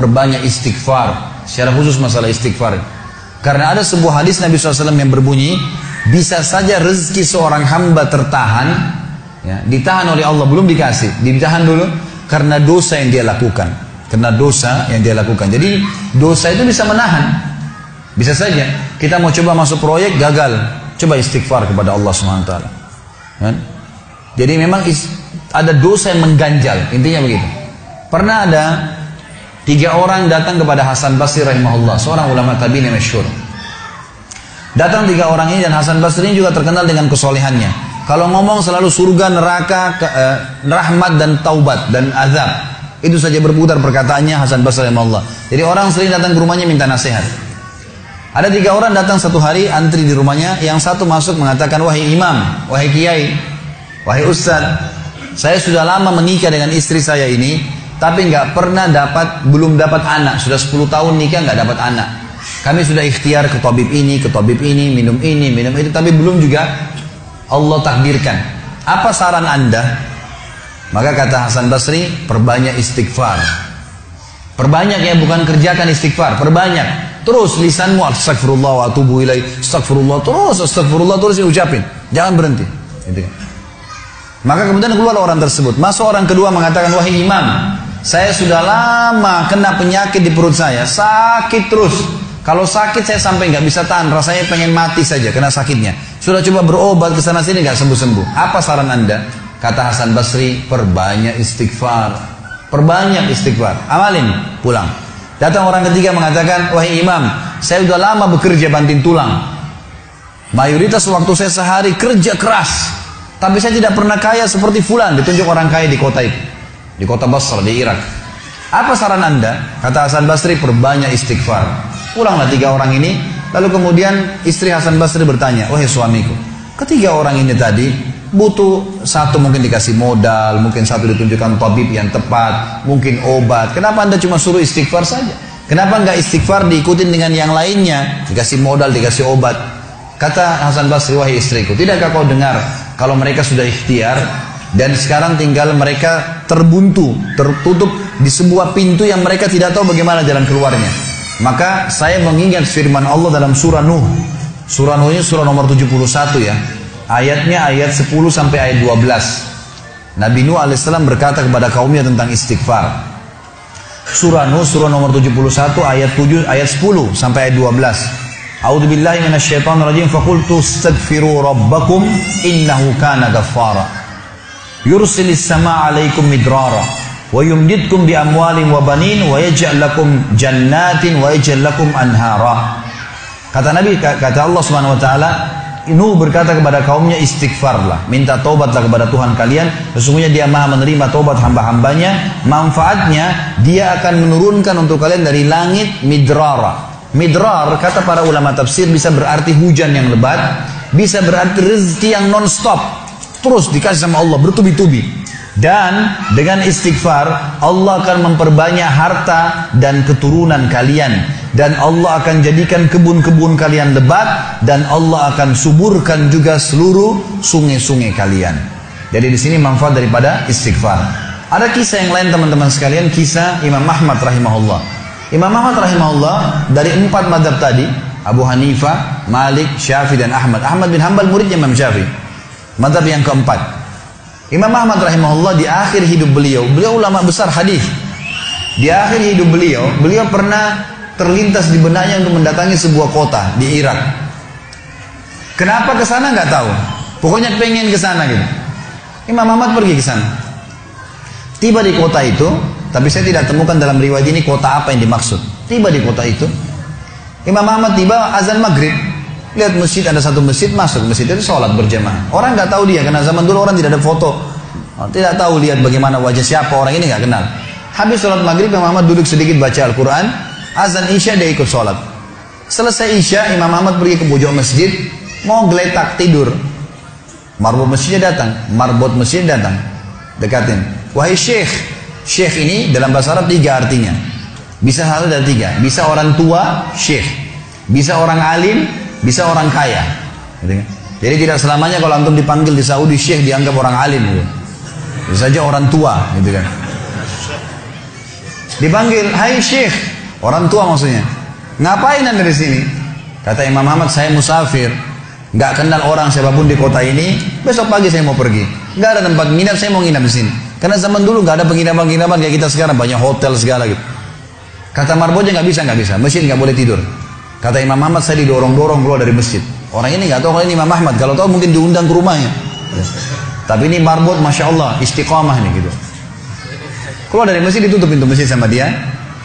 perbanyak istighfar. Secara khusus masalah istighfar. Karena ada sebuah hadis Nabi SAW yang berbunyi, bisa saja rezeki seorang hamba tertahan, ya, ditahan oleh Allah, belum dikasih, ditahan dulu karena dosa yang dia lakukan. Karena dosa yang dia lakukan. Jadi dosa itu bisa menahan. Bisa saja kita mau coba masuk proyek gagal, coba istighfar kepada Allah SWT. Kan? Jadi memang ada dosa yang mengganjal, intinya begitu. Pernah ada 3 orang datang kepada Hasan Basri rahimahullah, seorang ulama tabi'in yang masyhur. Datang 3 orang ini, dan Hasan Basri ini juga terkenal dengan kesolehannya. Kalau ngomong selalu surga, neraka, rahmat dan taubat dan azab. Itu saja berputar perkataannya Hasan Basri rahimahullah. Jadi orang sering datang ke rumahnya minta nasihat. Ada 3 orang datang satu hari antri di rumahnya. Yang satu masuk mengatakan, wahai imam, wahai kiai, wahai ustaz, saya sudah lama menikah dengan istri saya ini, tapi belum dapat anak. Sudah 10 tahun nikah nggak dapat anak. Kami sudah ikhtiar ke tabib ini, minum itu, tapi belum juga Allah takdirkan. Apa saran Anda? Maka kata Hasan Basri, perbanyak istighfar. Perbanyak ya, bukan kerjakan istighfar, perbanyak. Terus lisanmu astagfirullah wa atubu ilaih, astagfirullah terus diucapin. Jangan berhenti. Gitu kan. Maka kemudian keluar orang tersebut. Masuk orang kedua mengatakan, wahai imam, saya sudah lama kena penyakit di perut saya, sakit terus. Kalau sakit saya sampai nggak bisa tahan, rasanya pengen mati saja kena sakitnya. Sudah coba berobat ke sana sini nggak sembuh-sembuh. Apa saran Anda? Kata Hasan Basri, perbanyak istighfar. Perbanyak istighfar. Amalin, pulang. Datang orang ketiga mengatakan, wahai imam, saya sudah lama bekerja banting tulang. Mayoritas waktu saya sehari kerja keras, tapi saya tidak pernah kaya seperti fulan. Ditunjuk orang kaya di kota itu, di kota Basra, di Irak. Apa saran Anda? Kata Hasan Basri, perbanyak istighfar. Pulanglah 3 orang ini. Lalu kemudian istri Hasan Basri bertanya, wahai suamiku, ketiga orang ini tadi butuh satu mungkin dikasih modal, mungkin satu ditunjukkan tabib yang tepat, mungkin obat. Kenapa Anda cuma suruh istighfar saja? Kenapa nggak istighfar diikutin dengan yang lainnya? Dikasih modal, dikasih obat. Kata Hasan Basri, wahai istriku, tidakkah kau dengar kalau mereka sudah ikhtiar dan sekarang tinggal mereka terbuntu, tertutup di sebuah pintu yang mereka tidak tahu bagaimana jalan keluarnya. Maka saya mengingat firman Allah dalam surah Nuh. Surah Nuh ini surah nomor 71 ya. Ayatnya ayat 10 sampai ayat 12. Nabi Nuh alaihissalam berkata kepada kaumnya tentang istighfar. Surah Nuh surah nomor 71 ayat 7 ayat 10 sampai ayat 12. A'udzubillahi minasyaitonirrajim, faqultu astaghfiru rabbakum innahu kana ghaffara. Yursilis samaa'a 'alaikum midrara wa yumdidkum bi amwalin wa banin wa yaj'al lakum jannatin wa yaj'al lakum anhara. Kata Nabi, kata Allah Subhanahu wa taala, Nuh berkata kepada kaumnya, istighfarlah, minta taubatlah kepada Tuhan kalian, sesungguhnya Dia Maha menerima taubat hamba-hambanya. Manfaatnya Dia akan menurunkan untuk kalian dari langit midrara. Midrar kata para ulama tafsir bisa berarti hujan yang lebat, bisa berarti rezeki yang non-stop, terus dikasih sama Allah bertubi-tubi. Dan dengan istighfar Allah akan memperbanyak harta dan keturunan kalian, dan Allah akan jadikan kebun-kebun kalian lebat, dan Allah akan suburkan juga seluruh sungai-sungai kalian. Jadi di sini manfaat daripada istighfar. Ada kisah yang lain teman-teman sekalian, kisah Imam Ahmad rahimahullah. Imam Ahmad rahimahullah dari 4 madhab tadi, Abu Hanifah, Malik, Syafi'i dan Ahmad. Ahmad bin Hanbal muridnya Imam Syafi'i. Madhab yang keempat, Imam Ahmad rahimahullah di akhir hidup beliau ulama besar hadis. Di akhir hidup beliau pernah terlintas di benaknya untuk mendatangi sebuah kota di Irak. Kenapa ke sana nggak tahu. Pokoknya pengen ke sana gitu. Imam Ahmad pergi ke sana. Tiba di kota itu, tapi saya tidak temukan dalam riwayat ini kota apa yang dimaksud. Tiba di kota itu, Imam Ahmad tiba azan maghrib. Lihat masjid, ada satu masjid, masuk masjid itu sholat berjamaah. Orang nggak tahu dia, karena zaman dulu orang tidak ada foto, tidak tahu lihat bagaimana wajah siapa orang ini, nggak kenal. Habis sholat maghrib, Imam Ahmad duduk sedikit baca Al-Quran. Azan isya dia ikut sholat. Selesai isya, Imam Ahmad pergi ke pojok masjid, mau geletak tidur. Marbot masjidnya datang, dekatin. Wahai syekh, syekh ini dalam bahasa Arab 3 artinya. Bisa satu dari 3. Bisa orang tua, syekh. Bisa orang alim, bisa orang kaya. Jadi tidak selamanya kalau antum dipanggil di Saudi syekh dianggap orang alim gitu. Bisa saja orang tua gitu kan. Dipanggil, hai Syekh, orang tua maksudnya. Ngapain anda di sini? Kata Imam Ahmad, saya musafir, nggak kenal orang siapapun di kota ini. Besok pagi saya mau pergi, nggak ada tempat nginap, saya mau nginap di sini. Karena zaman dulu nggak ada penginapan-penginapan kayak kita sekarang, banyak hotel segala gitu. Kata marbotnya nggak bisa, masjid nggak boleh tidur. Kata Imam Ahmad, saya didorong-dorong keluar dari masjid. Orang ini nggak tahu kalau ini Imam Ahmad, kalau tahu mungkin diundang ke rumahnya. Tapi ini marbot, masya Allah, istiqamah nih gitu. Keluar dari masjid, ditutup pintu masjid sama dia.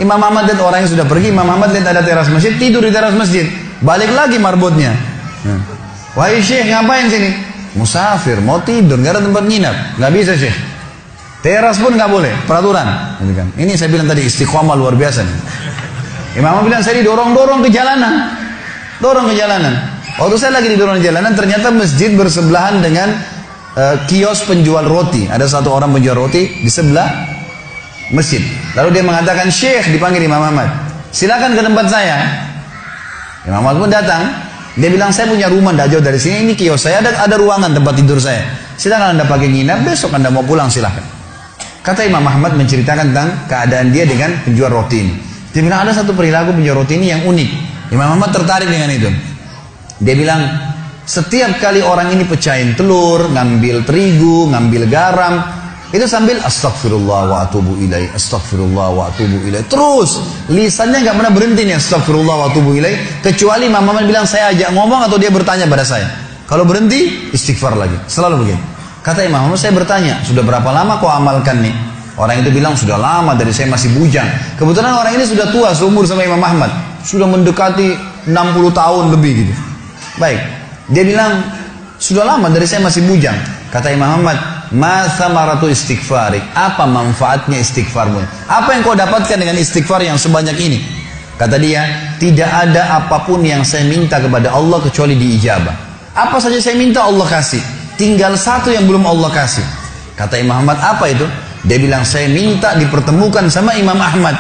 Imam Ahmad lihat orang yang sudah pergi, Imam Ahmad lihat ada teras masjid, tidur di teras masjid. Balik lagi marbotnya. Wahai Syekh, ngapain sini? Musafir, mau tidur, nggak ada tempat nginap. Nggak bisa Syekh. Teras pun nggak boleh, peraturan. Ini saya bilang tadi istiqomah luar biasa nih. Imam Ahmad bilang saya didorong-dorong ke jalanan, Waktu saya lagi didorong ke jalanan, ternyata masjid bersebelahan dengan kios penjual roti. Ada satu orang penjual roti di sebelah masjid. Lalu dia mengatakan, Syekh, dipanggil Imam Ahmad, silakan ke tempat saya. Imam Ahmad pun datang. Dia bilang, saya punya rumah tidak jauh dari sini, ini kios saya, ada ruangan tempat tidur saya. Silakan anda pakai nginap, besok anda mau pulang silakan. Kata Imam Ahmad menceritakan tentang keadaan dia dengan penjual roti ini. Dia bilang ada satu perilaku penjual roti ini yang unik. Imam Ahmad tertarik dengan itu. Dia bilang setiap kali orang ini pecahin telur, ngambil terigu, ngambil garam, itu sambil astagfirullah wa atubu ilaih, astagfirullah wa atubu ilaih. Terus lisannya nggak pernah berhenti nih astagfirullah wa atubu ilaih. Kecuali Imam Ahmad bilang saya ajak ngomong atau dia bertanya pada saya. Kalau berhenti istighfar lagi. Selalu begini. Kata Imam Ahmad, saya bertanya, sudah berapa lama kau amalkan nih? Orang itu bilang, sudah lama, dari saya masih bujang. Kebetulan orang ini sudah tua, seumur sama Imam Ahmad. Sudah mendekati 60 tahun lebih gitu. Baik, dia bilang, sudah lama, dari saya masih bujang. Kata Imam Ahmad, ma thamaratu istighfari, apa manfaatnya istighfarmu? Apa yang kau dapatkan dengan istighfar yang sebanyak ini? Kata dia, tidak ada apapun yang saya minta kepada Allah kecuali diijabah. Apa saja saya minta Allah kasih. Tinggal satu yang belum Allah kasih. Kata Imam Ahmad, apa itu? Dia bilang, saya minta dipertemukan sama Imam Ahmad.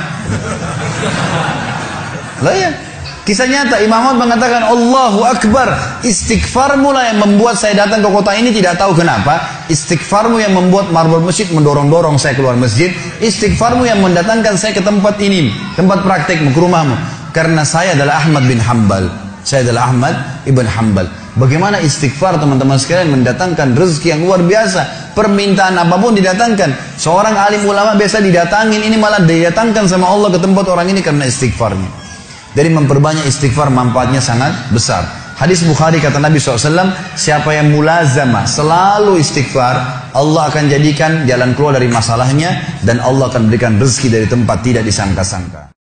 Lah ya, kisah nyata. Imam Ahmad mengatakan, Allahu Akbar, istighfarmu lah yang membuat saya datang ke kota ini, tidak tahu kenapa. Istighfarmu yang membuat marbot masjid mendorong-dorong saya keluar masjid. Istighfarmu yang mendatangkan saya ke tempat ini, tempat praktekmu, ke rumahmu. Karena saya adalah Ahmad bin Hanbal. Saya adalah Ahmad ibn Hanbal. Bagaimana istighfar teman-teman sekalian mendatangkan rezeki yang luar biasa. Permintaan apapun didatangkan. Seorang alim ulama biasa didatangin, ini malah didatangkan sama Allah ke tempat orang ini karena istighfarnya. Dari memperbanyak istighfar manfaatnya sangat besar. Hadis Bukhari kata Nabi SAW, siapa yang mulazamah selalu istighfar, Allah akan jadikan jalan keluar dari masalahnya dan Allah akan berikan rezeki dari tempat tidak disangka-sangka.